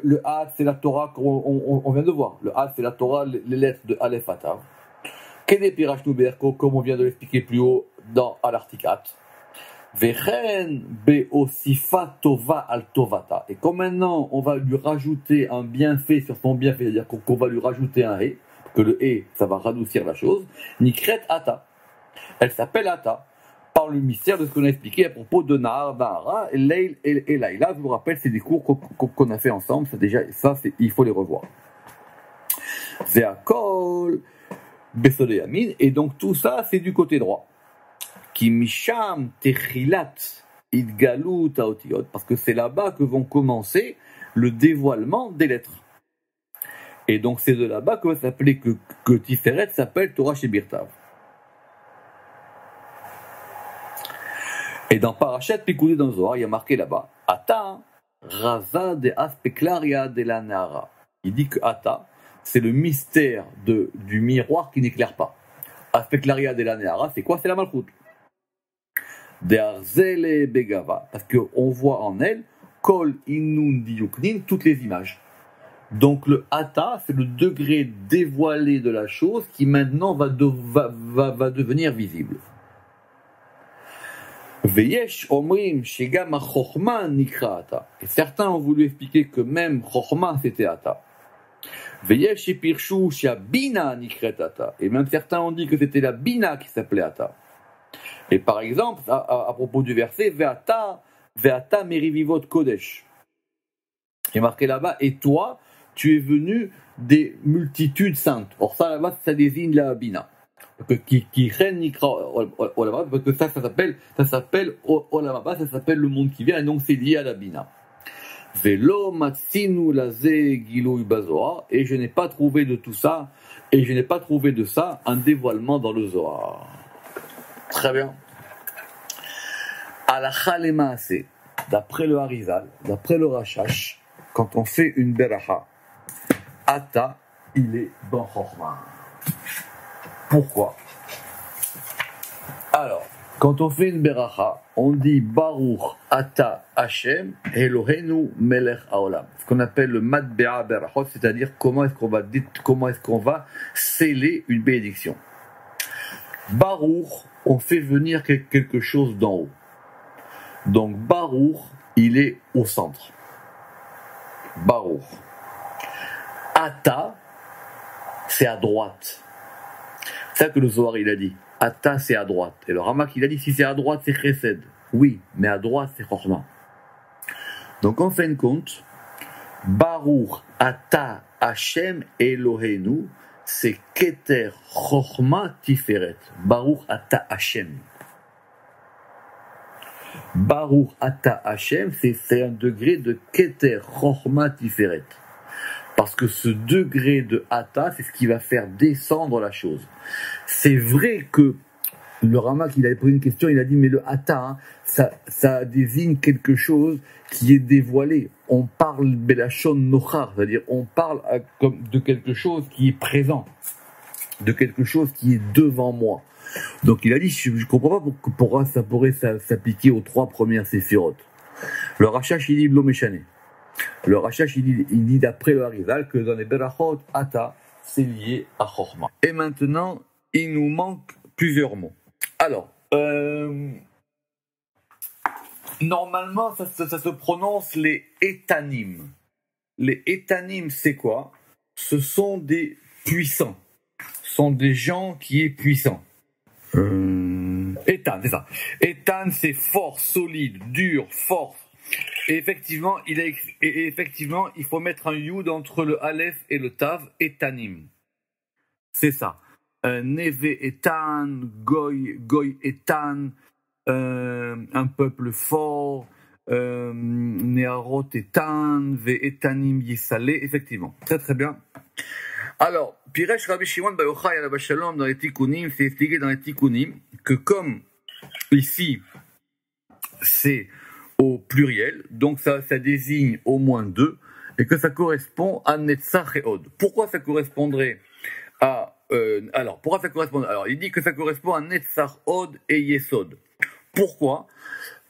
le At c'est la Torah qu'on vient de voir. Le At c'est la Torah, les lettres de Aleph Atav. Comme on vient de l'expliquer plus haut dans l'article 4. Vechen beosifa tova al tovata. Et comme maintenant on va lui rajouter un bienfait sur son bienfait, c'est-à-dire qu'on va lui rajouter un et, que le et ça va radoucir la chose. Nikret ata. Elle s'appelle Ata par le mystère de ce qu'on a expliqué à propos de Nahar, Nahara, et Leil et Laïla. Je vous rappelle, c'est des cours qu'on a fait ensemble. Ça déjà, il faut les revoir. Zeakol. Et donc tout ça, c'est du côté droit. Qui misham techilat idgalut haotiyot, parce que c'est là-bas que vont commencer le dévoilement des lettres. Et donc c'est de là-bas que va s'appeler que Tiferet s'appelle Torah Shebirtav. Et dans Parashat Pikoudé dans le Zohar, il y a marqué là-bas Ata raza de aspeklaria de la nara. Il dit que Ata c'est le mystère du miroir qui n'éclaire pas. Aspeklaria de la Nehara, c'est quoi? C'est la malchoute. de Arzele Begava, parce qu'on voit en elle, Kol Inun Diuknin, toutes les images. Donc le Ata, c'est le degré dévoilé de la chose qui maintenant va devenir visible. Veyesh omrim shegam ha-chokhma nikra Ata. Et certains ont voulu expliquer que même Chokhma c'était Ata. Veyesh epirshu shabina nikret Ata. Et même certains ont dit que c'était la Bina qui s'appelait Ata. Et par exemple, à propos du verset, Ve'ata merivivot kodesh. Il est marqué là-bas, et toi, tu es venu des multitudes saintes. Or ça là-bas, ça désigne la Bina. Parce que ça s'appelle Olamaba, ça s'appelle le monde qui vient, et donc c'est lié à la Bina. Velo matsinu laze gilui bazoar, et je n'ai pas trouvé de tout ça, et je n'ai pas trouvé de ça un dévoilement dans le Zohar. Très bien. Alacha le maaseh, d'après le Harizal, d'après le Rashash, quand on fait une beracha, Ata, il est ban chokhma. Pourquoi? Alors, quand on fait une beracha, on dit Baruch Ata Hashem Eloheinu Melech Haolam. Ce qu'on appelle le matbea berachot, c'est-à-dire comment est-ce qu'on va sceller une bénédiction. Baruch, on fait venir quelque chose d'en haut. Donc Baruch, il est au centre. Baruch. Ata, c'est à droite. C'est ça que le Zohar il a dit. Ata, c'est à droite. Et le Ramak il a dit si c'est à droite, c'est Chesed. Oui, mais à droite, c'est Chokhma. Donc en fin de compte, Baruch Ata Hashem Eloheinu, c'est Keter Chokhma Tiferet. Baruch Ata Hashem. Baruch Ata Hashem, c'est un degré de Keter Chokhma Tiferet. Parce que ce degré de Ata, c'est ce qui va faire descendre la chose. C'est vrai que le Ramak, il avait posé une question, il a dit, mais le Ata, ça désigne quelque chose qui est dévoilé. On parle Belachon Nochar, c'est-à-dire on parle comme de quelque chose qui est présent, de quelque chose qui est devant moi. Donc il a dit, je ne comprends pas pourquoi ça pourrait s'appliquer aux 3 premières séphirotes. Le Rashash, il dit Lo Meshane. Le Rashash, il dit d'après le Harizal que dans les Berachot, Ata, c'est lié à Chokhma. Et maintenant, il nous manque plusieurs mots. Alors, normalement, ça se prononce les étanim. Les étanim, c'est quoi? Ce sont des puissants. Ce sont des gens qui sont puissants. Étan, c'est ça. Étan, c'est fort, solide, dur, fort. Et effectivement, il faut mettre un yud entre le aleph et le tav, etanim. C'est ça. Neve etan, goy etan, un peuple fort, neharot etan, ve etanim yisalé. Effectivement, très très bien. Alors, Piresh Rabbi Shimon Bar Yochai Alav Shalom dans les Tikkunim, c'est expliqué dans les Tikkunim que comme ici, c'est au pluriel, donc ça désigne au moins 2, et que ça correspond à Netzach et Od. Pourquoi ça correspondrait à... Alors, il dit que ça correspond à Netzach, Od et Yesod. Pourquoi?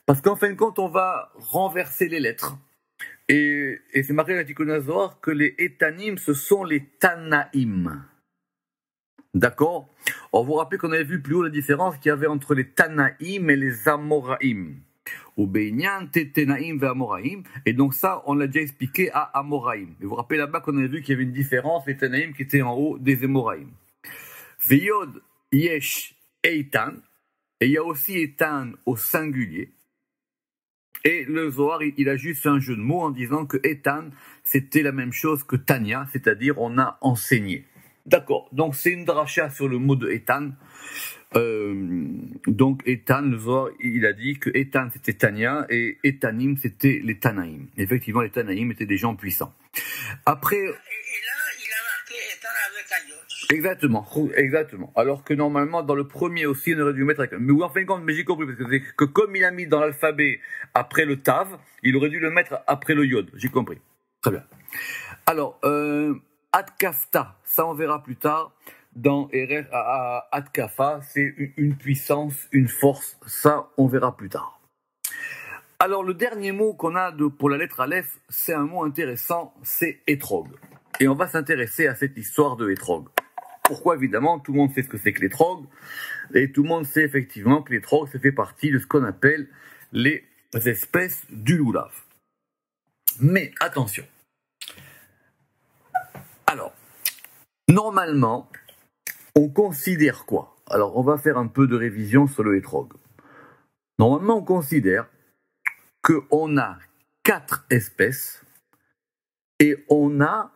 Parce qu'en fin de compte, on va renverser les lettres. Et c'est marqué dans la Tikkun Zohar que les Etanim, ce sont les Tanaïm. D'accord? On vous rappelle qu'on avait vu plus haut la différence qu'il y avait entre les Tanaïm et les Amoraïm. Ou Beïnyan, Tenaïm et Amoraïm. Et donc ça, on l'a déjà expliqué à Amoraïm. Et vous vous rappelez là-bas qu'on avait vu qu'il y avait une différence, les Tanaïm qui étaient en haut des Amoraïm. Veyod, Yesh, Eitan. Et il y a aussi Eitan au singulier. Et le Zohar, il a juste fait un jeu de mots en disant que Eitan, c'était la même chose que Tanya, c'est-à-dire on a enseigné. D'accord, donc c'est une dracha sur le mot de Eitan. Donc Eitan, le Zohar, il a dit que Eitan c'était Tanya et Etanim c'était les Tanaïm. Effectivement, les Tanaïm étaient des gens puissants. Après... Et là, il a marqué Eitan avec un yod. Exactement. Alors que normalement, dans le premier aussi, on aurait dû mettre avec... Mais en fin de compte, mais j'ai compris, parce que c'est que comme il a mis dans l'alphabet après le Tav, il aurait dû le mettre après le Yod. J'ai compris. Très bien. Alors, Ad Kafta, ça on verra plus tard. dans Atkafa, c'est une puissance, une force. Ça, on verra plus tard. Alors, le dernier mot qu'on a pour la lettre Aleph, c'est un mot intéressant, c'est Etrog. Et on va s'intéresser à cette histoire de Etrog. Pourquoi, évidemment, tout le monde sait ce que c'est que l'Etrog, et tout le monde sait effectivement que l'Etrog, ça fait partie de ce qu'on appelle les espèces du loulav. Mais attention. Alors, normalement, on considère quoi? Alors, on va faire un peu de révision sur le Etrog. Normalement, on considère qu'on a 4 espèces et on a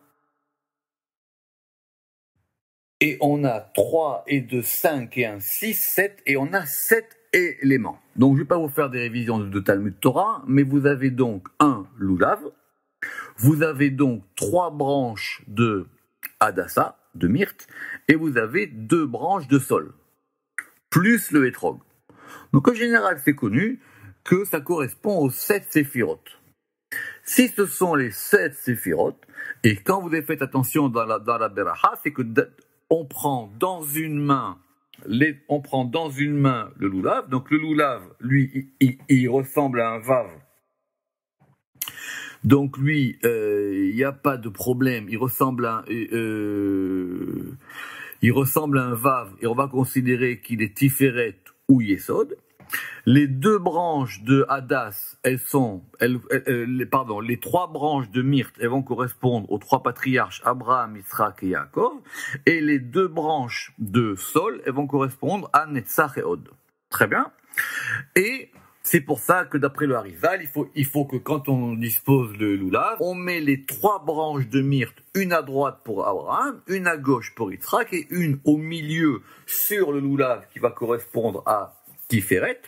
3 et 2, 5 et 1, 6, 7 et on a 7 éléments. Donc, je ne vais pas vous faire des révisions de Talmud Torah, mais vous avez donc un loulav, vous avez donc 3 branches de Hadassa, de myrte, et vous avez 2 branches de sol, plus le Etrog. Donc en général, c'est connu que ça correspond aux 7 séphirotes. Si ce sont les 7 séphirotes, et quand vous avez fait attention dans la Beraha, c'est que on prend dans une main le loulav, donc le loulav, lui, il ressemble à un vav. Donc lui, il n'y a pas de problème, il ressemble à un vav, et on va considérer qu'il est tiferet ou yesod. Les 2 branches de Hadas, les 3 branches de myrte, elles vont correspondre aux 3 patriarches Abraham, Yitzhak et Yaakov, et les 2 branches de sol, elles vont correspondre à Netzach et Od. Très bien. Et c'est pour ça que d'après le Harizal, il faut que quand on dispose le loulav, on met les 3 branches de myrte, une à droite pour Abraham, une à gauche pour Yitzhak et une au milieu sur le loulav qui va correspondre à Tiferet.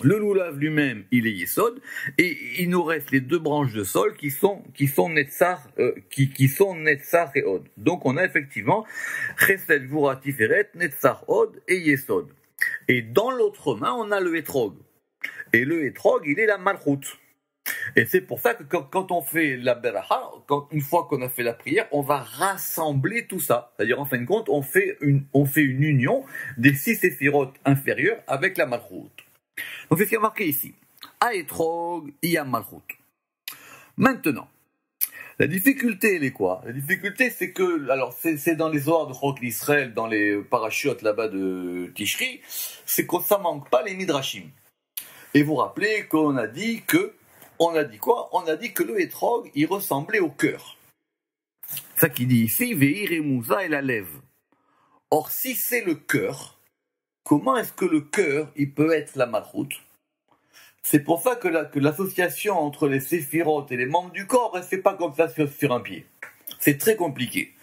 Le loulav lui-même, il est Yesod, et il nous reste les 2 branches de sol qui sont Netzach et Od. Donc on a effectivement Chesed, Gvura, Tiferet, Netzach, Od et Yesod. Et dans l'autre main, on a le Etrog. Et le Etrog, il est la Malchut. Et c'est pour ça que quand on fait la Beraha, une fois qu'on a fait la prière, on va rassembler tout ça. C'est-à-dire, en fin de compte, on fait une union des 6 séphirotes inférieures avec la Malchut. Donc c'est ce qui est marqué ici. A Etrog, il y a Malchut. Maintenant, la difficulté, elle est quoi? La difficulté, c'est que, alors, c'est dans les Zohar de Chok l'Israël, dans les parachutes là-bas de Tishri, c'est que ça manque pas les Midrashim. Et vous rappelez qu'on a dit que, on a dit que le Etrog, il ressemblait au cœur. C'est ça qu'il dit ici, Ve'ir et Mouza et la lève. Or, si c'est le cœur, comment est-ce que le cœur, il peut être la Malchut? C'est pour ça que l'association entre les séphirotes et les membres du corps, elle ne se fait pas comme ça sur un pied. C'est très compliqué.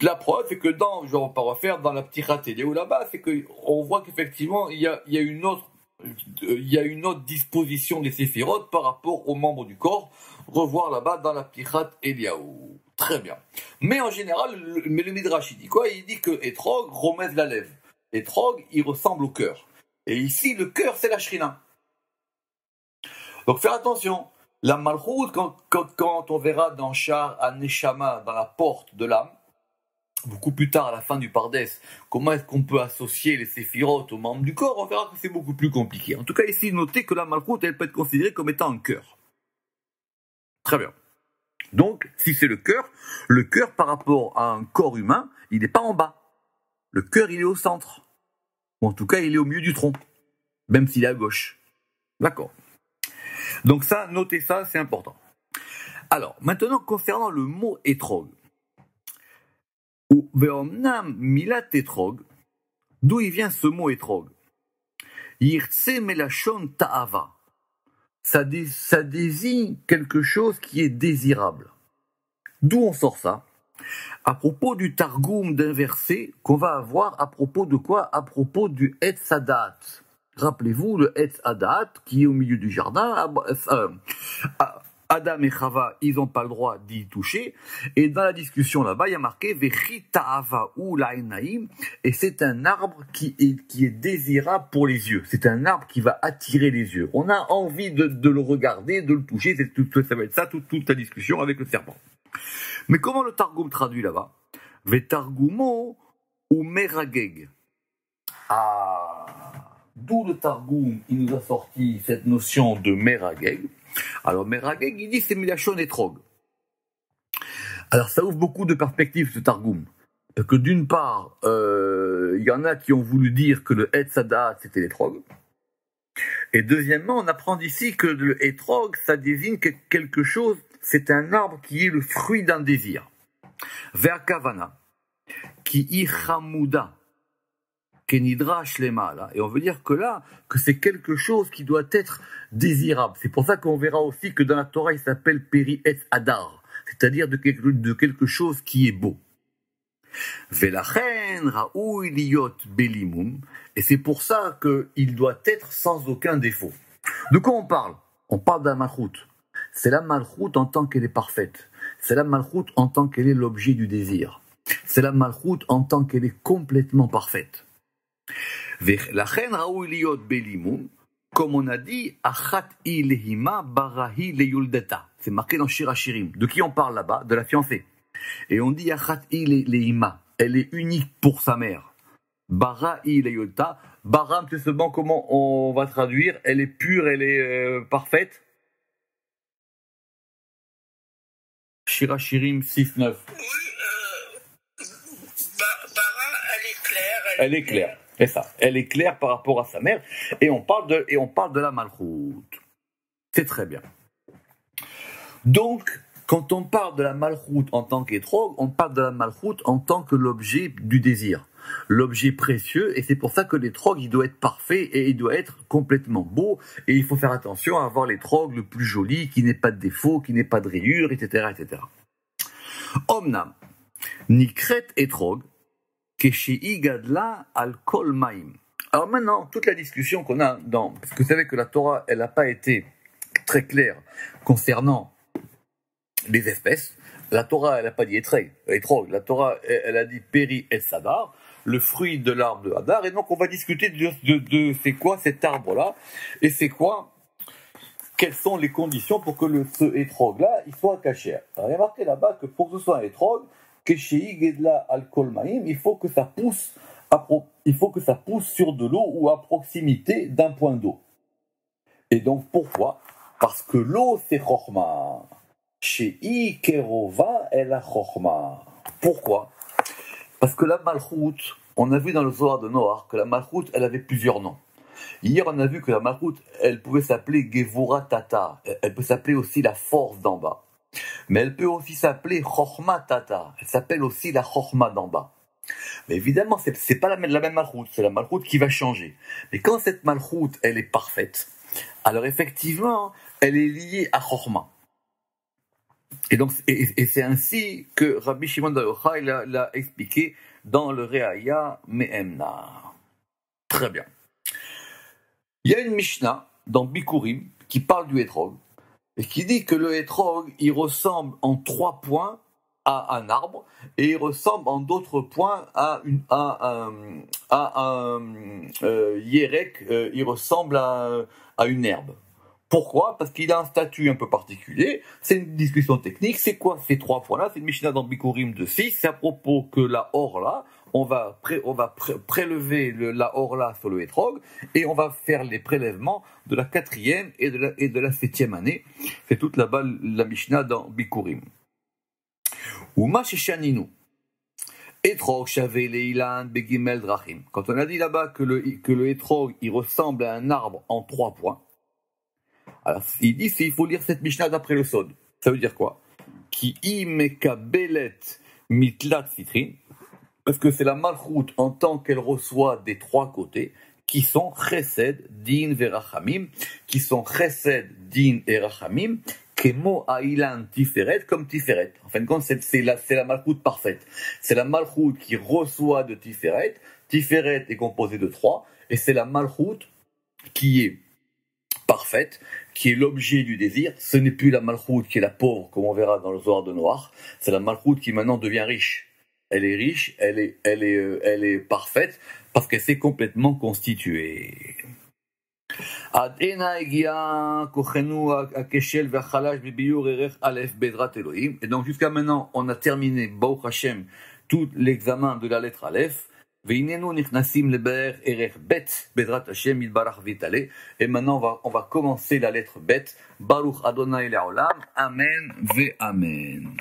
La preuve, c'est que on va pas refaire dans la petite Téléo là-bas, c'est qu'on voit qu'effectivement, il y a une autre disposition des séphirotes par rapport aux membres du corps, revoir là-bas dans la Ptichat Eliaou. Très bien. Mais en général, le Midrash, il dit quoi? Il dit que Etrog remède la lèvre. Etrog, il ressemble au cœur. Et ici, le cœur, c'est la Shrina. Donc, faire attention. La Malchut, quand on verra dans Shar Neshama, dans la porte de l'âme, beaucoup plus tard, à la fin du Pardes, comment est-ce qu'on peut associer les séphirotes aux membres du corps, on verra que c'est beaucoup plus compliqué. En tout cas, ici, notez que la Malchut, elle peut être considérée comme étant un cœur. Très bien. Donc, si c'est le cœur par rapport à un corps humain, il n'est pas en bas. Le cœur, il est au centre. Ou en tout cas, il est au milieu du tronc. Même s'il est à gauche. D'accord. Donc ça, notez ça, c'est important. Alors, maintenant, concernant le mot Etrog. Ou Veomnam Milat Etrog, d'où il vient ce mot Etrog? Yirtse Melachon Ta'ava. Ça désigne quelque chose qui est désirable. D'où on sort ça? À propos du Targum d'un verset qu'on va avoir à propos de quoi? À propos du Etz Hadat. Rappelez-vous, le Etz Hadat qui est au milieu du jardin. Adam et Chava, ils n'ont pas le droit d'y toucher. Et dans la discussion là-bas, il y a marqué Vechi Ta'ava ou La'inaim, et c'est un arbre qui est désirable pour les yeux. C'est un arbre qui va attirer les yeux. On a envie de le regarder, de le toucher. Ça va être ça, toute la discussion avec le serpent. Mais comment le Targum traduit là-bas? Vetargumo ou merageg. Ah, d'où le Targum, il nous a sorti cette notion de merageg. Alors merageg, il dit c'est milachon etrog. Alors ça ouvre beaucoup de perspectives ce Targum. Parce que d'une part, il y en a qui ont voulu dire que le Etzadat c'était l'étrog. Et deuxièmement, on apprend d'ici que le étrog, ça désigne quelque chose, c'est un arbre qui est le fruit d'un désir. Ve'akavana, qui ichamuda, kenidra shlema, là. Et on veut dire que là, que c'est quelque chose qui doit être désirable. C'est pour ça qu'on verra aussi que dans la Torah, il s'appelle Peri Etz Adar, c'est-à-dire de quelque chose qui est beau. Velachen raoui liot belimum, et c'est pour ça qu'il doit être sans aucun défaut. De quoi on parle? On parle de la malchoute. C'est la malchoute en tant qu'elle est parfaite. C'est la malchoute en tant qu'elle est l'objet du désir. C'est la malchoute en tant qu'elle est complètement parfaite. Velachen raoui liot belimum, comme on a dit, achat ilehima barahi leyuldeta. C'est marqué dans Shir Hashirim. De qui on parle là-bas? De la fiancée. Et on dit Achati leima, elle est unique pour sa mère. Barahi leyota, Baram, tu sais bon comment on va traduire? Elle est pure, elle est parfaite. Shira Shirim 6-9. Oui, Bara, elle est claire. Elle est claire, c'est ça. Elle est claire par rapport à sa mère. Et on parle de la malchoute. C'est très bien. Donc, quand on parle de la malchoute en tant qu'étrog, on parle de la malchoute en tant que l'objet du désir, l'objet précieux, et c'est pour ça que l'étrog, il doit être parfait et il doit être complètement beau, et il faut faire attention à avoir l'étrog le plus joli, qui n'ait pas de défaut, qui n'ait pas de rayures, etc., etc. Omnam, nikret étrog, keshi gadla al kol maim. Alors maintenant, toute la discussion qu'on a parce que vous savez que la Torah, elle n'a pas été très claire concernant les espèces. La Torah, elle n'a pas dit étrog. La Torah, elle a dit péri et sadar, le fruit de l'arbre de Hadar. Et donc, on va discuter de c'est quoi cet arbre-là, et quelles sont les conditions pour que ce étrog-là, il soit caché. Alors, il y a marqué là-bas que pour que ce soit un étrog, Keshei Gedla al Kolmaim, il faut que ça pousse sur de l'eau ou à proximité d'un point d'eau. Et donc, pourquoi? Parce que l'eau, c'est Chochma. Shei Kerova el Chochma. Pourquoi? Parce que la malchoute, on a vu dans le Zohar de Noach que la malchoute, elle avait plusieurs noms. Hier, on a vu que la malchoute, elle pouvait s'appeler Gevura Tata. Elle peut s'appeler aussi la force d'en bas. Mais elle peut aussi s'appeler Chochma Tata. Elle s'appelle aussi la Chochma d'en bas. Mais évidemment, c'est pas la même malchoute. C'est la malchoute qui va changer. Mais quand cette malchoute, elle est parfaite, alors effectivement, elle est liée à Chochma. Et donc, et c'est ainsi que Rabbi Shimon bar Yochai l'a expliqué dans le Re'aya Me'emna. Très bien. Il y a une Mishnah dans Bikurim qui parle du hétrog et qui dit que le hétrog, il ressemble en 3 points à un arbre et il ressemble en d'autres points à un yérek, il ressemble à une herbe. Pourquoi? Parce qu'il a un statut un peu particulier. C'est une discussion technique. C'est quoi ces 3 points-là? C'est une Mishnah dans Bikurim de 6. C'est à propos que la orla, on va prélever la orla sur le hétrog et on va faire les prélèvements de la 4e et de la 7e année. C'est toute là-bas la Mishnah dans Bikurim. Uma sheshaninu. Hétrog shavé leilan begimel drachim. Quand on a dit là-bas que le hétrog, il ressemble à un arbre en 3 points, alors, il dit il faut lire cette Mishnah d'après le Sod. Ça veut dire quoi? Ki imekabelet mitlat citrin, parce que c'est la malchoute en tant qu'elle reçoit des 3 côtés, qui sont chesed, din verachamim, qui sont chesed, din et rachamim, kemo ailan tiferet, comme tiferet. En fin de compte, c'est la malchoute parfaite. C'est la malchoute qui reçoit de tiferet. Tiferet est composé de 3, et c'est la malchoute qui est parfaite, qui est l'objet du désir. Ce n'est plus la malchoute qui est la pauvre, comme on verra dans le Zohar de Noach. C'est la malchoute qui maintenant devient riche. Elle est riche, elle est parfaite, parce qu'elle s'est complètement constituée. Et donc jusqu'à maintenant, on a terminé, Baruch Hashem, tout l'examen de la lettre Aleph, Et maintenant, on va commencer la lettre Bet. Baruch Adonai Le'olam. Amen ve Amen.